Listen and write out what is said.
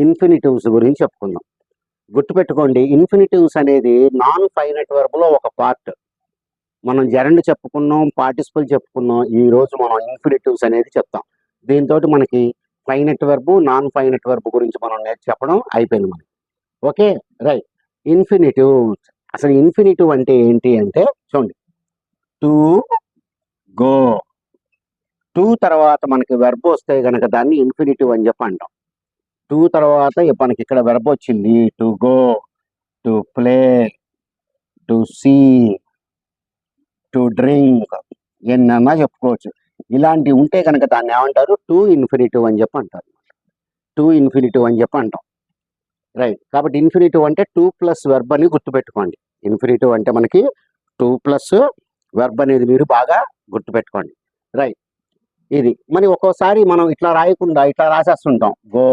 ఇన్ఫినిటివ్స్ గురించి చెప్పుకుందాం. గుర్తుపెట్టుకోండి, ఇన్ఫినిటివ్స్ అనేది నాన్ ఫైనైట్ వర్బ్లో ఒక పార్ట్. మనం జెరండ్ చెప్పుకున్నాం, పార్టిసిపల్ చెప్పుకున్నాం. ఈ రోజు మనం ఇన్ఫినిటివ్స్ అనేది చెప్తాం. దీంతో మనకి finite verb, non finite verb గురించి మనం చెప్పడం అయిపోయింది మనకి. Okay, right. ఇన్ఫినిటివ్స్, అసలు ఇన్ఫినిటివ్ అంటే ఏంటి అంటే చూడండి, టు గో. టు తర్వాత మనకి వెర్బ్ వస్తే కనుక దాన్ని ఇన్ఫినిటివ్ అని చెప్పి అంటాం. టు తర్వాత మనకి ఇక్కడ వెర్బ్ వచ్చింది, to go, to play, to see, to drink, ఎన్నన్నా చెప్పుకోవచ్చు. ఇలాంటివి ఉంటే కనుక దాన్ని ఏమంటారు, టు ఇన్ఫినిటివ్ అని చెప్పి అంటారు. టు ఇన్ఫినిటివ్ అని చెప్పి అంటాం. రైట్. కాబట్టి ఇన్ఫినిటివ్ అంటే 2+ వెర్బ్ అని గుర్తుపెట్టుకోండి. ఇన్ఫినిటివ్ అంటే మనకి 2+ వెర్బ్ అనేది మీరు బాగా గుర్తుపెట్టుకోండి. రైట్. ఇది మరి ఒక్కోసారి మనం ఇట్లా రాయకుండా ఇట్లా రాసేస్తుంటాం, గో